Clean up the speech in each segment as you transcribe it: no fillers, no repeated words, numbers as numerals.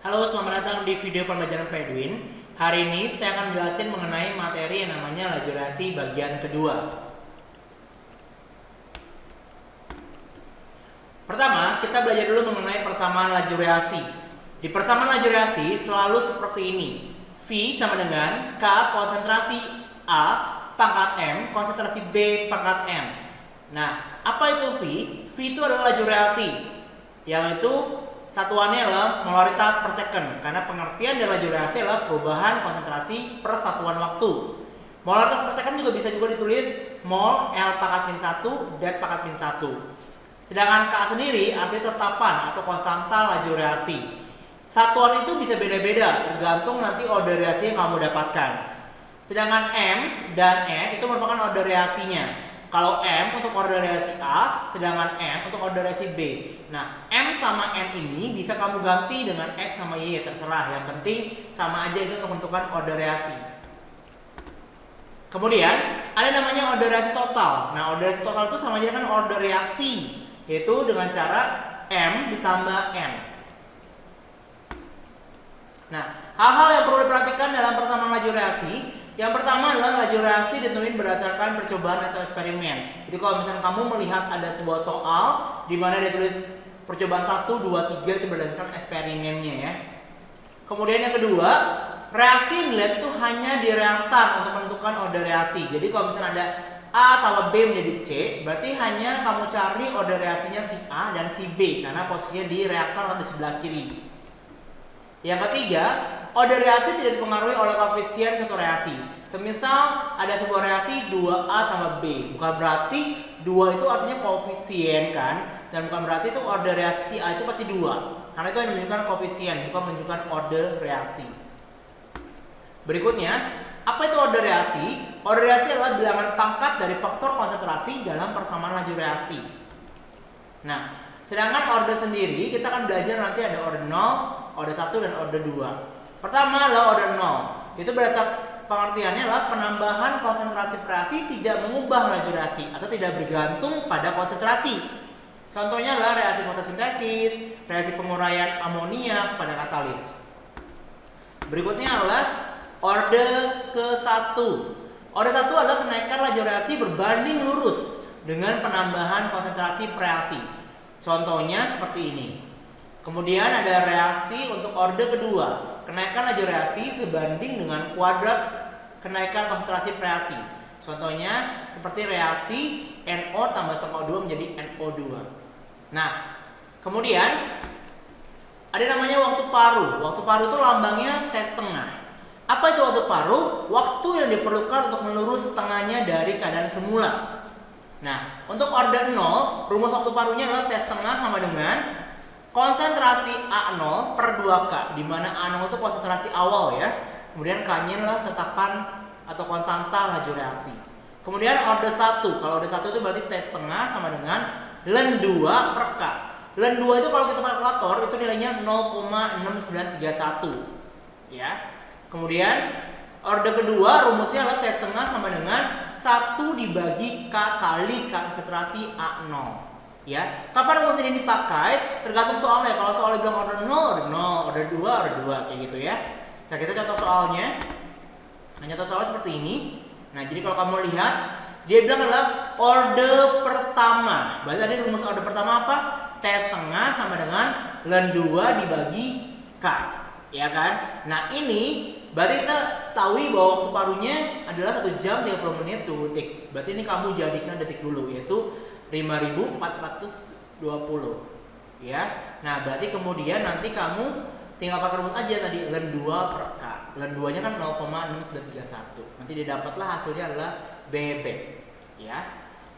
Halo, selamat datang di video pembelajaran Pak Edwin. Hari ini saya akan jelasin mengenai materi yang namanya laju reaksi bagian kedua. Pertama, kita belajar dulu mengenai persamaan laju reaksi. Di persamaan laju reaksi selalu seperti ini. V sama dengan K konsentrasi A pangkat M konsentrasi B pangkat M. Nah, apa itu V? V itu adalah laju reaksi, yang itu satuannya adalah molaritas per second, karena pengertian dari laju reaksi adalah perubahan konsentrasi per satuan waktu. Molaritas per second juga bisa ditulis mol L pangkat min 1 det pangkat min 1. Sedangkan K sendiri arti tetapan atau konstanta laju reaksi. Satuan itu bisa beda-beda tergantung nanti order reaksi yang kamu dapatkan. Sedangkan M dan N itu merupakan order reaksinya. Kalau M untuk order reaksi A, sedangkan N untuk order reaksi B. Nah, M sama N ini bisa kamu ganti dengan X sama Y, terserah. Yang penting sama aja itu untuk menentukan order reaksi. Kemudian, ada namanya order reaksi total. Nah, order reaksi total itu sama aja dengan order reaksi, yaitu dengan cara M ditambah N. Nah, hal-hal yang perlu diperhatikan dalam persamaan laju reaksi. Yang pertama adalah laju reaksi ditentuin berdasarkan percobaan atau eksperimen. Jadi kalau misalnya kamu melihat ada sebuah soal di mana dia tulis percobaan 1, 2, 3 itu berdasarkan eksperimennya ya. Kemudian yang kedua, reaksi dilihat tuh hanya di reaktan untuk menentukan order reaksi. Jadi kalau misalnya ada A tambah B menjadi C, berarti hanya kamu cari order reaksinya si A dan si B karena posisinya di reaktan atau di sebelah kiri. Yang ketiga, order reaksi tidak dipengaruhi oleh koefisien suatu reaksi. Semisal ada sebuah reaksi 2A tambah B, bukan berarti 2 itu artinya koefisien kan, dan bukan berarti itu order reaksi si A itu pasti 2. Karena itu yang menunjukkan koefisien, bukan menunjukkan order reaksi. Berikutnya, apa itu order reaksi? Order reaksi adalah bilangan pangkat dari faktor konsentrasi dalam persamaan laju reaksi. Nah, sedangkan order sendiri kita akan belajar nanti ada order 0, order 1 dan order 2. Pertama adalah order 0. Itu berdasarkan pengertiannya adalah penambahan konsentrasi reaksi tidak mengubah laju reaksi atau tidak bergantung pada konsentrasi. Contohnya adalah reaksi fotosintesis, reaksi penguraian amonia pada katalis. Berikutnya adalah order ke-1. Order 1 adalah kenaikan laju reaksi berbanding lurus dengan penambahan konsentrasi reaksi. Contohnya seperti ini. Kemudian ada reaksi untuk order kedua, kenaikan laju reaksi sebanding dengan kuadrat kenaikan konsentrasi reaksi. Contohnya seperti reaksi NO tambah setengah O2 menjadi NO2. Nah, kemudian ada namanya waktu paruh. Waktu paruh itu lambangnya T setengah. Apa itu waktu paruh? Waktu yang diperlukan untuk melurus setengahnya dari keadaan semula. Nah, untuk order 0, rumus waktu paruhnya adalah T setengah sama dengan konsentrasi A0 per 2K, di mana A0 itu konsentrasi awal ya. Kemudian K-nya adalah tetapan atau konstanta laju reaksi. Kemudian order 1, kalau order 1 itu berarti T setengah sama dengan ln 2 per K. Ln 2 itu kalau kita pakai kalkulator itu nilainya 0,6931 ya. Kemudian order kedua rumusnya adalah T setengah sama dengan 1 dibagi K kali konsentrasi A0. Ya, kapan rumus ini dipakai? Tergantung soalnya. Kalau soalnya bilang order 0, order 2, order 2 kayak gitu ya. Nah, kita contoh soalnya. Nah, contoh soalnya seperti ini. Nah, jadi kalau kamu lihat, dia bilang adalah order pertama. Berarti tadi rumus order pertama apa? T setengah sama dengan ln 2 dibagi K. Ya kan? Nah, ini berarti kita tahu bahwa waktu paruhnya adalah 1 jam 30 menit 20 detik. Berarti ini kamu jadikan detik dulu, yaitu 5420 ya. Nah, berarti kemudian nanti kamu tinggal pakai rumus aja tadi ln 2 per K. Ln 2 nya kan 0,6931. Nanti didapatlah hasilnya adalah BB ya.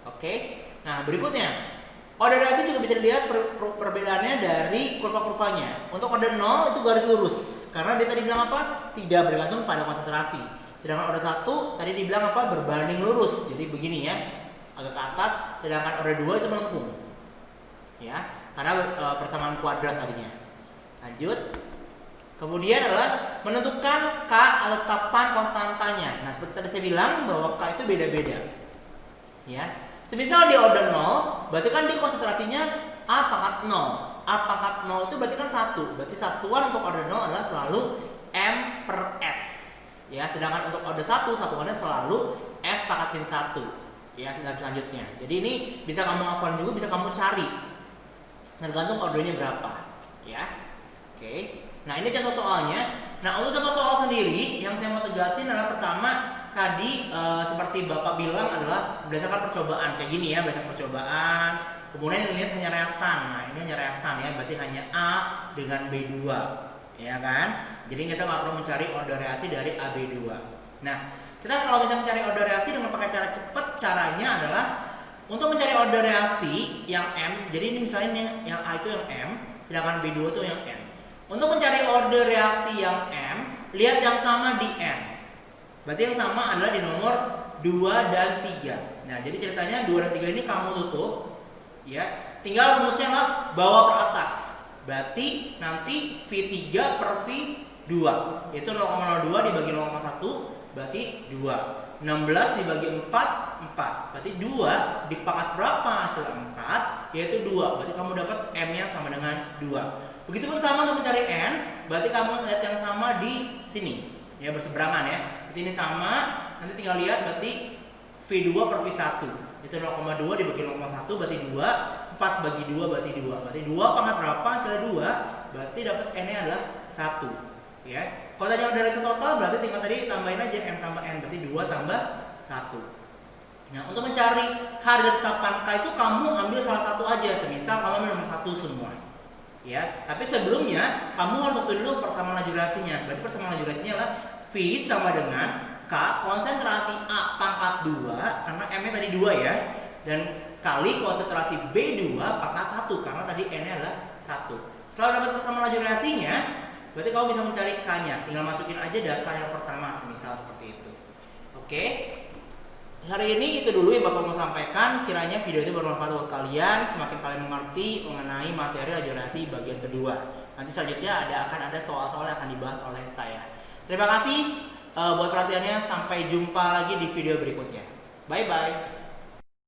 Oke. Nah, berikutnya order reaksi juga bisa dilihat perbedaannya dari kurva-kurvanya. Untuk order 0 itu garis lurus karena dia tadi bilang apa? Tidak bergantung pada konsentrasi. Sedangkan order 1 tadi dibilang apa? Berbanding lurus. Jadi begini ya, agak ke atas, sedangkan order 2 itu melengkung ya, karena persamaan kuadrat tadinya. Lanjut. Kemudian adalah menentukan K atau tetapan konstantanya. Nah, seperti tadi saya bilang bahwa K itu beda-beda ya. Semisal di order 0, berarti kan di konsentrasinya A pangkat 0. A pangkat 0 itu berarti kan 1. Berarti satuan untuk order 0 adalah selalu M per S. Ya, sedangkan untuk order 1 satuannya selalu S pangkat min 1. Ya, dan selanjutnya. Jadi ini bisa kamu hafal juga, bisa kamu cari. Tergantung ordernya berapa. Ya. Oke. Nah, ini contoh soalnya. Nah, untuk contoh soal sendiri yang saya mau tegasin adalah pertama tadi seperti Bapak bilang adalah berdasarkan percobaan kayak gini ya, berdasarkan percobaan. Kemudian yang lihat hanya reaktan. Nah, ini hanya reaktan ya, berarti hanya A dengan B2. Ya kan? Jadi kita nggak perlu mencari order reaksi dari AB2. Nah, kita kalau bisa mencari order reaksi dengan pakai cara cepat, caranya adalah untuk mencari order reaksi yang M. Jadi ini misalnya ini yang A itu yang M, sedangkan B2 itu yang N. Untuk mencari order reaksi yang M, lihat yang sama di N. Berarti yang sama adalah di nomor 2 dan 3. Nah, jadi ceritanya 2 dan 3 ini kamu tutup ya. Tinggal rumusnya lah bawa ke atas. Berarti nanti V3 per V2 itu 0,02 dibagi 0,1 berarti 2. 16 dibagi 4 4. Berarti 2 di pangkat berapa hasil 4 yaitu 2. Berarti kamu dapat M-nya sama dengan 2. Begitupun sama untuk mencari N, berarti kamu lihat yang sama di sini. Ya, berseberangan ya. Berarti ini sama, nanti tinggal lihat berarti V2 per V1. Itu 0,2 dibagi 0,1 berarti 2. 4 bagi 2 berarti 2. Berarti 2 pangkat berapa? Hasilnya 2. Berarti dapat N-nya adalah 1. Ya. Kalau tadi order reaksi total berarti tinggal tadi tambahin aja M tambah N berarti 2 tambah 1. Nah, untuk mencari harga tetap pangkat itu kamu ambil salah satu aja. Semisal kamu ambil nomor 1 semua. Ya, tapi sebelumnya kamu harus tentuin dulu persamaan laju reaksinya. Berarti persamaan laju reaksinya adalah V sama dengan K konsentrasi A pangkat 2 karena M-nya tadi 2 ya. Dan kali konsentrasi B2 pangkat 1 karena tadi N-nya adalah 1. Setelah dapat persamaan laju reaksinya, berarti kamu bisa mencari K-nya. Tinggal masukin aja data yang pertama semisal seperti itu. Oke. Hari ini itu dulu yang Bapak mau sampaikan. Kiranya video itu bermanfaat buat kalian. Semakin kalian mengerti mengenai materi laju reaksi bagian kedua. Nanti selanjutnya akan ada soal-soal yang akan dibahas oleh saya. Terima kasih buat perhatiannya. Sampai jumpa lagi di video berikutnya. Bye bye.